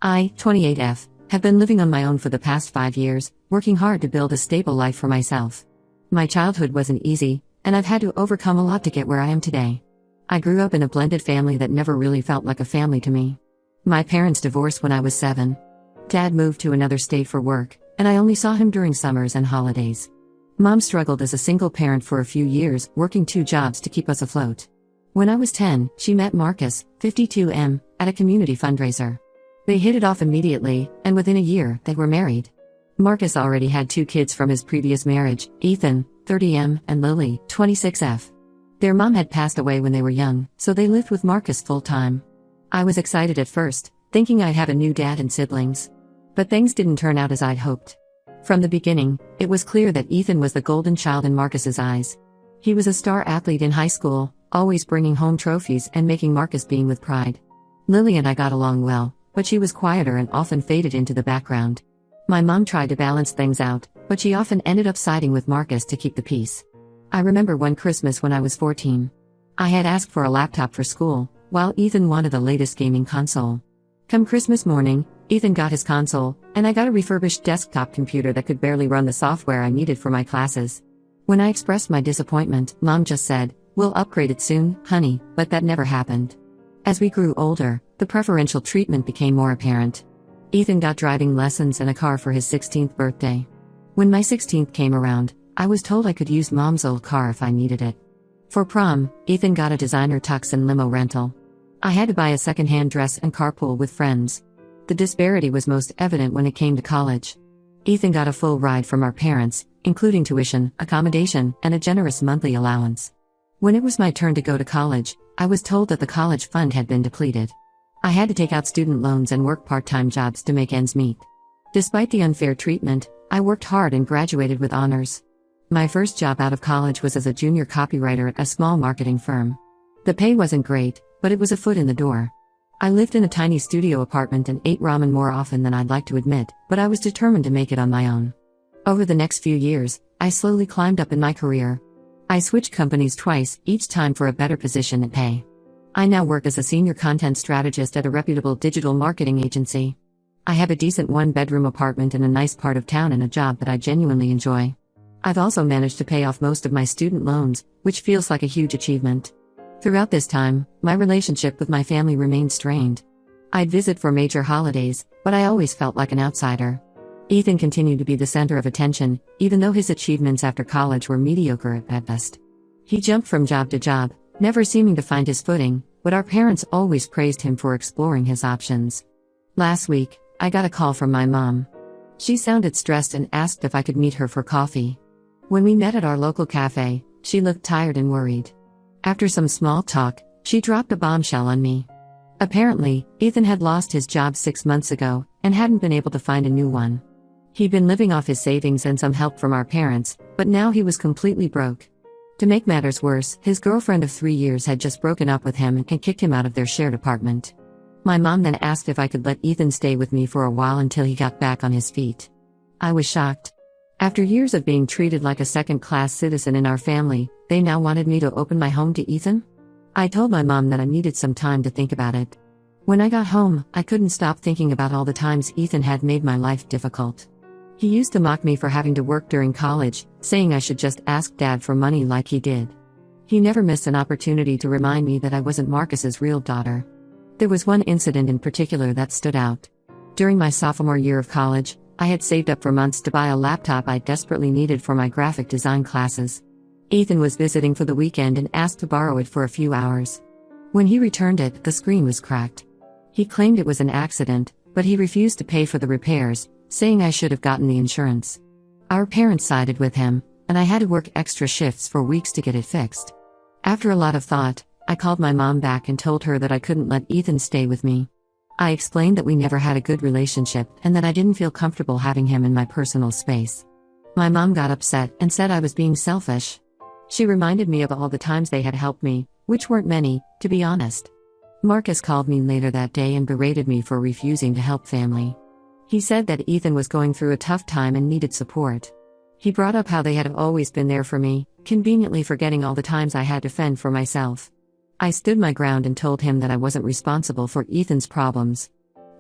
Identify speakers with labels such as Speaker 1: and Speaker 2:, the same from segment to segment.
Speaker 1: I, 28F, have been living on my own for the past 5 years, working hard to build a stable life for myself. My childhood wasn't easy, and I've had to overcome a lot to get where I am today. I grew up in a blended family that never really felt like a family to me. My parents divorced when I was 7. Dad moved to another state for work, and I only saw him during summers and holidays. Mom struggled as a single parent for a few years, working 2 jobs to keep us afloat. When I was 10, she met Marcus, 52M, at a community fundraiser. They hit it off immediately, and within a year, they were married. Marcus already had 2 kids from his previous marriage, Ethan, 30M, and Lily, 26F. Their mom had passed away when they were young, so they lived with Marcus full-time. I was excited at first, thinking I'd have a new dad and siblings. But things didn't turn out as I'd hoped. From the beginning, it was clear that Ethan was the golden child in Marcus's eyes. He was a star athlete in high school, always bringing home trophies and making Marcus beam with pride. Lily and I got along well, but she was quieter and often faded into the background. My mom tried to balance things out, but she often ended up siding with Marcus to keep the peace. I remember one Christmas when I was 14. I had asked for a laptop for school, while Ethan wanted the latest gaming console. Come Christmas morning, Ethan got his console, and I got a refurbished desktop computer that could barely run the software I needed for my classes. When I expressed my disappointment, Mom just said, "We'll upgrade it soon, honey," but that never happened. As we grew older, the preferential treatment became more apparent. Ethan got driving lessons and a car for his 16th birthday. When my 16th came around, I was told I could use Mom's old car if I needed it. For prom, Ethan got a designer tux and limo rental. I had to buy a second-hand dress and carpool with friends. The disparity was most evident when it came to college. Ethan got a full ride from our parents, including tuition, accommodation, and a generous monthly allowance. When it was my turn to go to college, I was told that the college fund had been depleted. I had to take out student loans and work part-time jobs to make ends meet. Despite the unfair treatment, I worked hard and graduated with honors. My first job out of college was as a junior copywriter at a small marketing firm. The pay wasn't great, but it was a foot in the door. I lived in a tiny studio apartment and ate ramen more often than I'd like to admit, but I was determined to make it on my own. Over the next few years, I slowly climbed up in my career. I switched companies twice, each time for a better position and pay. I now work as a senior content strategist at a reputable digital marketing agency. I have a decent 1-bedroom apartment in a nice part of town and a job that I genuinely enjoy. I've also managed to pay off most of my student loans, which feels like a huge achievement. Throughout this time, my relationship with my family remained strained. I'd visit for major holidays, but I always felt like an outsider. Ethan continued to be the center of attention, even though his achievements after college were mediocre at best. He jumped from job to job, never seeming to find his footing, but our parents always praised him for exploring his options. Last week, I got a call from my mom. She sounded stressed and asked if I could meet her for coffee. When we met at our local cafe, she looked tired and worried. After some small talk, she dropped a bombshell on me. Apparently, Ethan had lost his job 6 months ago, and hadn't been able to find a new one. He'd been living off his savings and some help from our parents, but now he was completely broke. To make matters worse, his girlfriend of 3 years had just broken up with him and kicked him out of their shared apartment. My mom then asked if I could let Ethan stay with me for a while until he got back on his feet. I was shocked. After years of being treated like a second-class citizen in our family, they now wanted me to open my home to Ethan? I told my mom that I needed some time to think about it. When I got home, I couldn't stop thinking about all the times Ethan had made my life difficult. He used to mock me for having to work during college, saying I should just ask Dad for money like he did. He never missed an opportunity to remind me that I wasn't Marcus's real daughter. There was one incident in particular that stood out. During my sophomore year of college, I had saved up for months to buy a laptop I desperately needed for my graphic design classes. Ethan was visiting for the weekend and asked to borrow it for a few hours. When he returned it, the screen was cracked. He claimed it was an accident, but he refused to pay for the repairs, saying I should have gotten the insurance. Our parents sided with him, and I had to work extra shifts for weeks to get it fixed. After a lot of thought, I called my mom back and told her that I couldn't let Ethan stay with me. I explained that we never had a good relationship and that I didn't feel comfortable having him in my personal space. My mom got upset and said I was being selfish. She reminded me of all the times they had helped me, which weren't many, to be honest. Marcus called me later that day and berated me for refusing to help family. He said that Ethan was going through a tough time and needed support. He brought up how they had always been there for me, conveniently forgetting all the times I had to fend for myself. I stood my ground and told him that I wasn't responsible for Ethan's problems.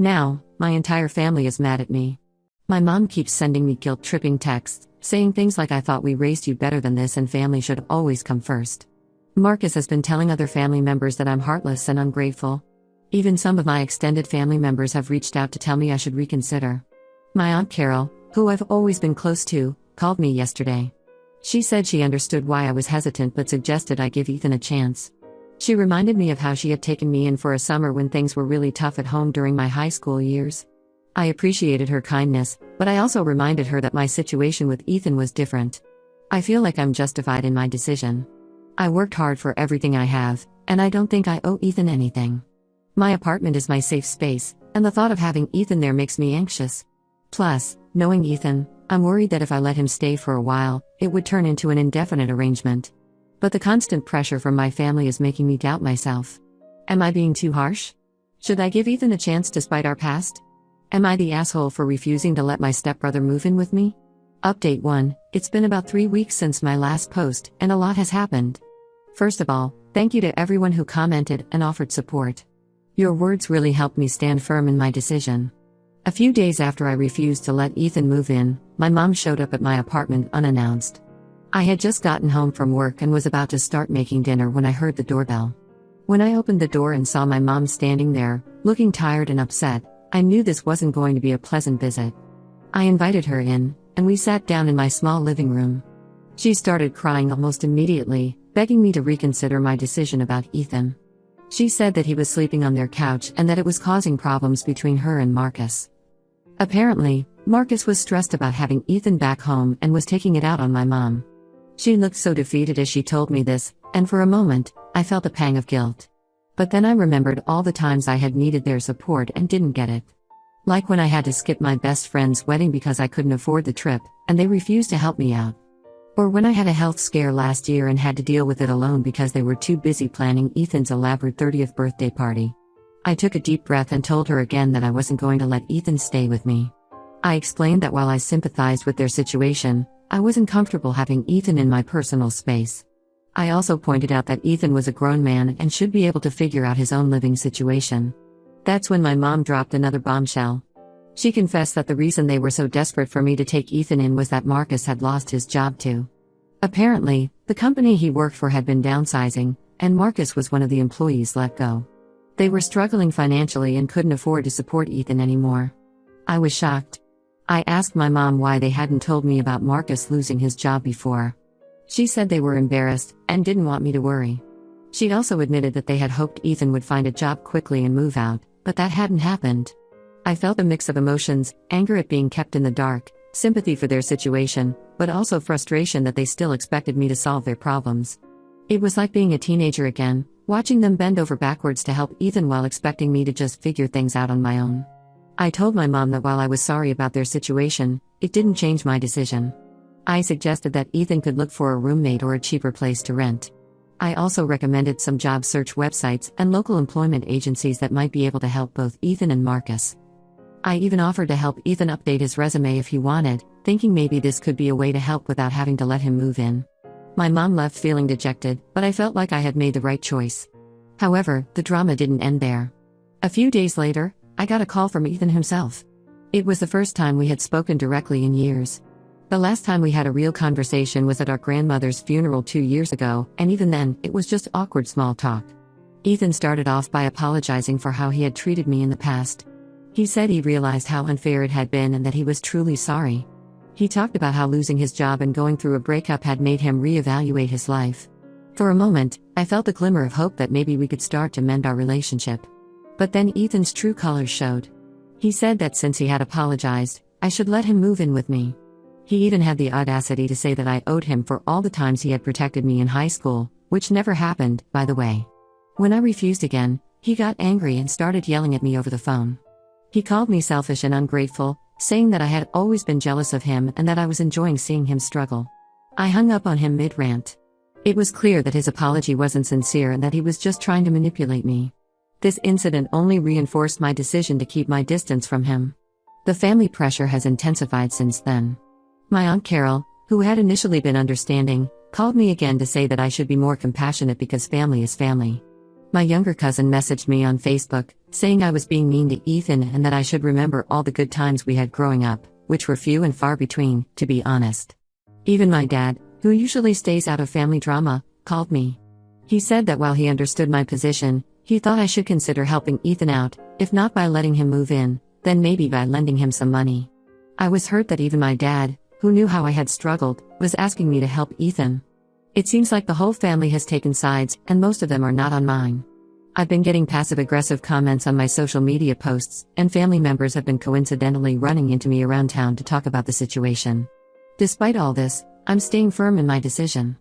Speaker 1: Now, my entire family is mad at me. My mom keeps sending me guilt-tripping texts, saying things like I thought we raised you better than this and family should always come first. Marcus has been telling other family members that I'm heartless and ungrateful. Even some of my extended family members have reached out to tell me I should reconsider. My Aunt Carol, who I've always been close to, called me yesterday. She said she understood why I was hesitant but suggested I give Ethan a chance. She reminded me of how she had taken me in for a summer when things were really tough at home during my high school years. I appreciated her kindness, but I also reminded her that my situation with Ethan was different. I feel like I'm justified in my decision. I worked hard for everything I have, and I don't think I owe Ethan anything. My apartment is my safe space, and the thought of having Ethan there makes me anxious. Plus, knowing Ethan, I'm worried that if I let him stay for a while, it would turn into an indefinite arrangement. But the constant pressure from my family is making me doubt myself. Am I being too harsh? Should I give Ethan a chance despite our past? Am I the asshole for refusing to let my stepbrother move in with me? Update 1. It's been about 3 weeks since my last post, and a lot has happened. First of all, thank you to everyone who commented and offered support. Your words really helped me stand firm in my decision. A few days after I refused to let Ethan move in, my mom showed up at my apartment unannounced. I had just gotten home from work and was about to start making dinner when I heard the doorbell. When I opened the door and saw my mom standing there, looking tired and upset, I knew this wasn't going to be a pleasant visit. I invited her in, and we sat down in my small living room. She started crying almost immediately, begging me to reconsider my decision about Ethan. She said that he was sleeping on their couch and that it was causing problems between her and Marcus. Apparently, Marcus was stressed about having Ethan back home and was taking it out on my mom. She looked so defeated as she told me this, and for a moment, I felt a pang of guilt. But then I remembered all the times I had needed their support and didn't get it. Like when I had to skip my best friend's wedding because I couldn't afford the trip, and they refused to help me out. Or when I had a health scare last year and had to deal with it alone because they were too busy planning Ethan's elaborate 30th birthday party. I took a deep breath and told her again that I wasn't going to let Ethan stay with me. I explained that while I sympathized with their situation, I wasn't comfortable having Ethan in my personal space. I also pointed out that Ethan was a grown man and should be able to figure out his own living situation. That's when my mom dropped another bombshell. She confessed that the reason they were so desperate for me to take Ethan in was that Marcus had lost his job too. Apparently, the company he worked for had been downsizing, and Marcus was one of the employees let go. They were struggling financially and couldn't afford to support Ethan anymore. I was shocked. I asked my mom why they hadn't told me about Marcus losing his job before. She said they were embarrassed and didn't want me to worry. She also admitted that they had hoped Ethan would find a job quickly and move out, but that hadn't happened. I felt a mix of emotions, anger at being kept in the dark, sympathy for their situation, but also frustration that they still expected me to solve their problems. It was like being a teenager again, watching them bend over backwards to help Ethan while expecting me to just figure things out on my own. I told my mom that while I was sorry about their situation, it didn't change my decision. I suggested that Ethan could look for a roommate or a cheaper place to rent. I also recommended some job search websites and local employment agencies that might be able to help both Ethan and Marcus. I even offered to help Ethan update his resume if he wanted, thinking maybe this could be a way to help without having to let him move in. My mom left feeling dejected, but I felt like I had made the right choice. However, the drama didn't end there. A few days later, I got a call from Ethan himself. It was the first time we had spoken directly in years. The last time we had a real conversation was at our grandmother's funeral 2 years ago, and even then, it was just awkward small talk. Ethan started off by apologizing for how he had treated me in the past. He said he realized how unfair it had been and that he was truly sorry. He talked about how losing his job and going through a breakup had made him reevaluate his life. For a moment, I felt a glimmer of hope that maybe we could start to mend our relationship. But then Ethan's true colors showed. He said that since he had apologized, I should let him move in with me. He even had the audacity to say that I owed him for all the times he had protected me in high school, which never happened, by the way. When I refused again, he got angry and started yelling at me over the phone. He called me selfish and ungrateful, saying that I had always been jealous of him and that I was enjoying seeing him struggle. I hung up on him mid-rant. It was clear that his apology wasn't sincere and that he was just trying to manipulate me. This incident only reinforced my decision to keep my distance from him. The family pressure has intensified since then. My Aunt Carol, who had initially been understanding, called me again to say that I should be more compassionate because family is family. My younger cousin messaged me on Facebook, saying I was being mean to Ethan and that I should remember all the good times we had growing up, which were few and far between, to be honest. Even my dad, who usually stays out of family drama, called me. He said that while he understood my position, he thought I should consider helping Ethan out, if not by letting him move in, then maybe by lending him some money. I was hurt that even my dad, who knew how I had struggled, was asking me to help Ethan. It seems like the whole family has taken sides, and most of them are not on mine. I've been getting passive-aggressive comments on my social media posts, and family members have been coincidentally running into me around town to talk about the situation. Despite all this, I'm staying firm in my decision.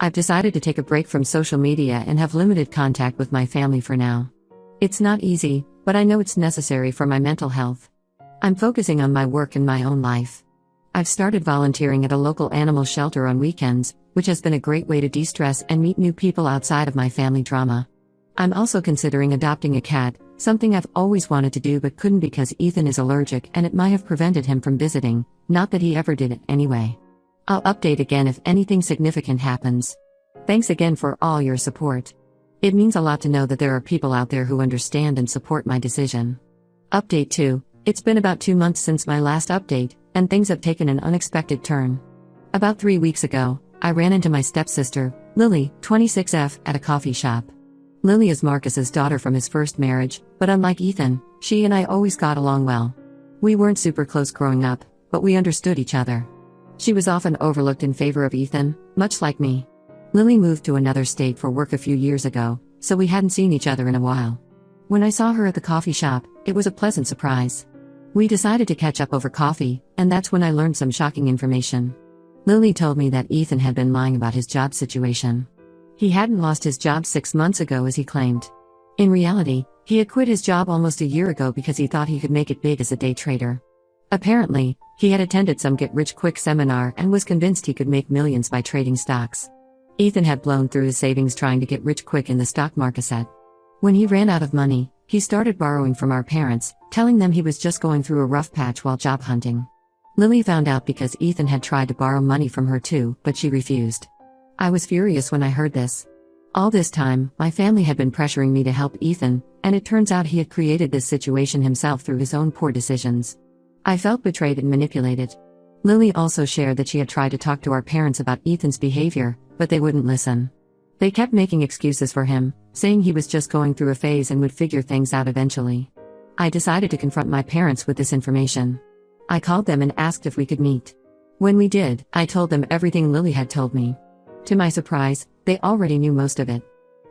Speaker 1: I've decided to take a break from social media and have limited contact with my family for now. It's not easy, but I know it's necessary for my mental health. I'm focusing on my work and my own life. I've started volunteering at a local animal shelter on weekends, which has been a great way to de-stress and meet new people outside of my family drama. I'm also considering adopting a cat, something I've always wanted to do but couldn't because Ethan is allergic and it might have prevented him from visiting, not that he ever did it anyway. I'll update again if anything significant happens. Thanks again for all your support. It means a lot to know that there are people out there who understand and support my decision. Update 2. It's been about 2 months since my last update, and things have taken an unexpected turn. About 3 weeks ago, I ran into my stepsister, Lily, 26F, at a coffee shop. Lily is Marcus's daughter from his first marriage, but unlike Ethan, she and I always got along well. We weren't super close growing up, but we understood each other. She was often overlooked in favor of Ethan, much like me. Lily moved to another state for work a few years ago, so we hadn't seen each other in a while. When I saw her at the coffee shop, it was a pleasant surprise. We decided to catch up over coffee, and that's when I learned some shocking information. Lily told me that Ethan had been lying about his job situation. He hadn't lost his job 6 months ago as he claimed. In reality, he had quit his job almost a year ago because he thought he could make it big as a day trader. Apparently, he had attended some get-rich-quick seminar and was convinced he could make millions by trading stocks. Ethan had blown through his savings trying to get rich quick in the stock market. When he ran out of money, he started borrowing from our parents, telling them he was just going through a rough patch while job hunting. Lily found out because Ethan had tried to borrow money from her too, but she refused. I was furious when I heard this. All this time, my family had been pressuring me to help Ethan, and it turns out he had created this situation himself through his own poor decisions. I felt betrayed and manipulated. Lily also shared that she had tried to talk to our parents about Ethan's behavior, but they wouldn't listen. They kept making excuses for him, saying he was just going through a phase and would figure things out eventually. I decided to confront my parents with this information. I called them and asked if we could meet. When we did, I told them everything Lily had told me. To my surprise, they already knew most of it.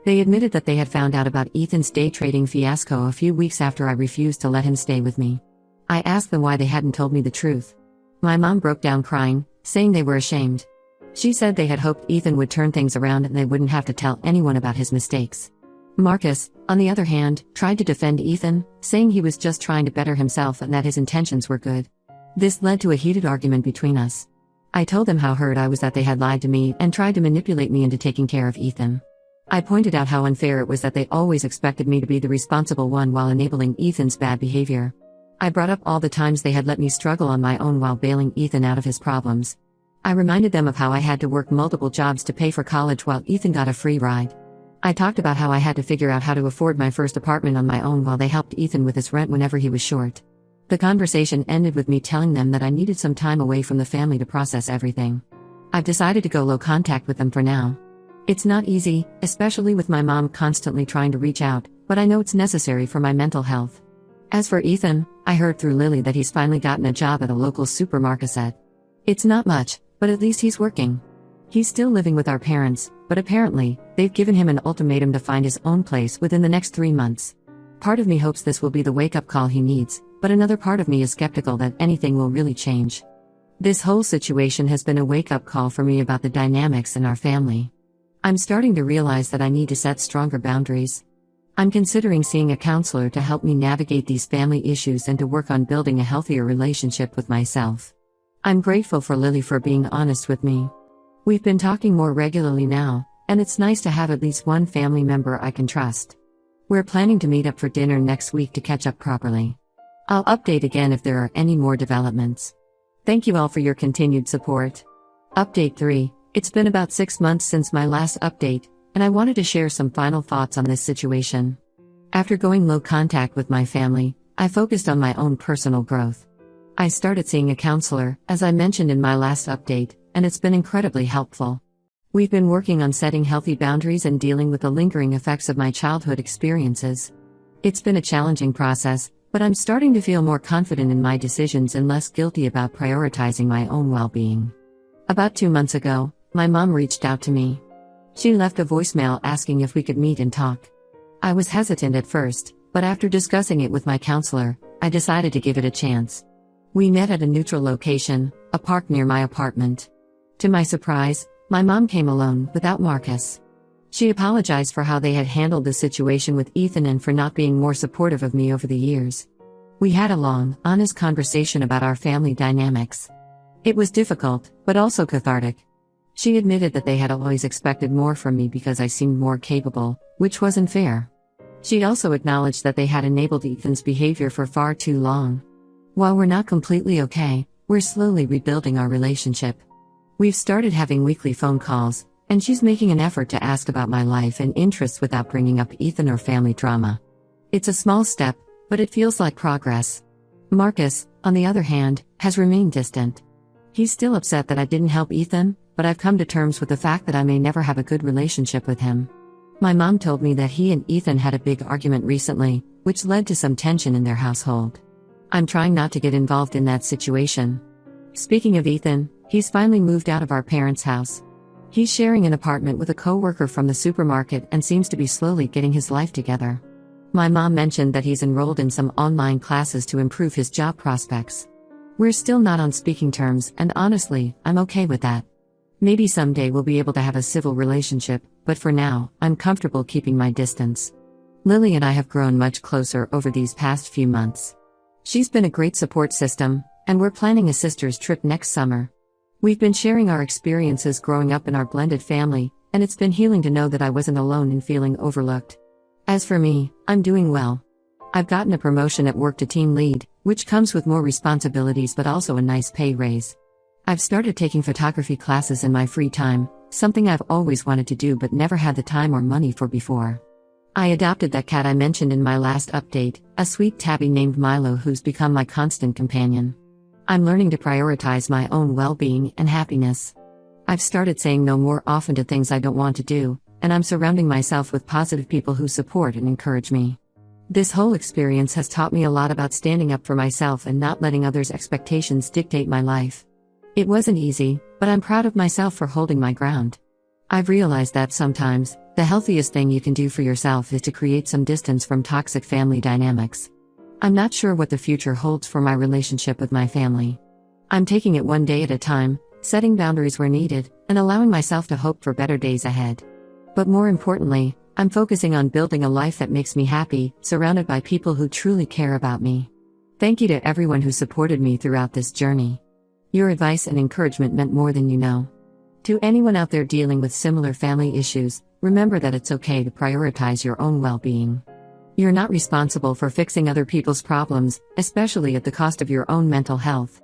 Speaker 1: They admitted that they had found out about Ethan's day trading fiasco a few weeks after I refused to let him stay with me. I asked them why they hadn't told me the truth. My mom broke down crying, saying they were ashamed. She said they had hoped Ethan would turn things around and they wouldn't have to tell anyone about his mistakes. Marcus, on the other hand, tried to defend Ethan, saying he was just trying to better himself and that his intentions were good. This led to a heated argument between us. I told them how hurt I was that they had lied to me and tried to manipulate me into taking care of Ethan. I pointed out how unfair it was that they always expected me to be the responsible one while enabling Ethan's bad behavior. I brought up all the times they had let me struggle on my own while bailing Ethan out of his problems. I reminded them of how I had to work multiple jobs to pay for college while Ethan got a free ride. I talked about how I had to figure out how to afford my first apartment on my own while they helped Ethan with his rent whenever he was short. The conversation ended with me telling them that I needed some time away from the family to process everything. I've decided to go low contact with them for now. It's not easy, especially with my mom constantly trying to reach out, but I know it's necessary for my mental health. As for Ethan, I heard through Lily that he's finally gotten a job at a local supermarket. It's not much, but at least he's working. He's still living with our parents, but apparently, they've given him an ultimatum to find his own place within the next 3 months. Part of me hopes this will be the wake-up call he needs, but another part of me is skeptical that anything will really change. This whole situation has been a wake-up call for me about the dynamics in our family. I'm starting to realize that I need to set stronger boundaries. I'm considering seeing a counselor to help me navigate these family issues and to work on building a healthier relationship with myself. I'm grateful for Lily for being honest with me. We've been talking more regularly now, and it's nice to have at least one family member I can trust. We're planning to meet up for dinner next week to catch up properly. I'll update again if there are any more developments. Thank you all for your continued support. Update 3. It's been about 6 months since my last update, and I wanted to share some final thoughts on this situation. After going low contact with my family, I focused on my own personal growth. I started seeing a counselor, as I mentioned in my last update, and it's been incredibly helpful. We've been working on setting healthy boundaries and dealing with the lingering effects of my childhood experiences. It's been a challenging process, but I'm starting to feel more confident in my decisions and less guilty about prioritizing my own well-being. About 2 months ago, my mom reached out to me. She left a voicemail asking if we could meet and talk. I was hesitant at first, but after discussing it with my counselor, I decided to give it a chance. We met at a neutral location, a park near my apartment. To my surprise, my mom came alone, without Marcus. She apologized for how they had handled the situation with Ethan and for not being more supportive of me over the years. We had a long, honest conversation about our family dynamics. It was difficult, but also cathartic. She admitted that they had always expected more from me because I seemed more capable, which wasn't fair. She also acknowledged that they had enabled Ethan's behavior for far too long. While we're not completely okay, we're slowly rebuilding our relationship. We've started having weekly phone calls, and she's making an effort to ask about my life and interests without bringing up Ethan or family drama. It's a small step, but it feels like progress. Marcus, on the other hand, has remained distant. He's still upset that I didn't help Ethan, but I've come to terms with the fact that I may never have a good relationship with him. My mom told me that he and Ethan had a big argument recently, which led to some tension in their household. I'm trying not to get involved in that situation. Speaking of Ethan, he's finally moved out of our parents' house. He's sharing an apartment with a coworker from the supermarket and seems to be slowly getting his life together. My mom mentioned that he's enrolled in some online classes to improve his job prospects. We're still not on speaking terms, and honestly, I'm okay with that. Maybe someday we'll be able to have a civil relationship, but for now, I'm comfortable keeping my distance. Lily and I have grown much closer over these past few months. She's been a great support system, and we're planning a sister's trip next summer. We've been sharing our experiences growing up in our blended family, and it's been healing to know that I wasn't alone in feeling overlooked. As for me, I'm doing well. I've gotten a promotion at work to team lead, which comes with more responsibilities but also a nice pay raise. I've started taking photography classes in my free time, something I've always wanted to do but never had the time or money for before. I adopted that cat I mentioned in my last update, a sweet tabby named Milo who's become my constant companion. I'm learning to prioritize my own well-being and happiness. I've started saying no more often to things I don't want to do, and I'm surrounding myself with positive people who support and encourage me. This whole experience has taught me a lot about standing up for myself and not letting others' expectations dictate my life. It wasn't easy, but I'm proud of myself for holding my ground. I've realized that sometimes, the healthiest thing you can do for yourself is to create some distance from toxic family dynamics. I'm not sure what the future holds for my relationship with my family. I'm taking it one day at a time, setting boundaries where needed, and allowing myself to hope for better days ahead. But more importantly, I'm focusing on building a life that makes me happy, surrounded by people who truly care about me. Thank you to everyone who supported me throughout this journey. Your advice and encouragement meant more than you know. To anyone out there dealing with similar family issues, remember that it's okay to prioritize your own well-being. You're not responsible for fixing other people's problems, especially at the cost of your own mental health.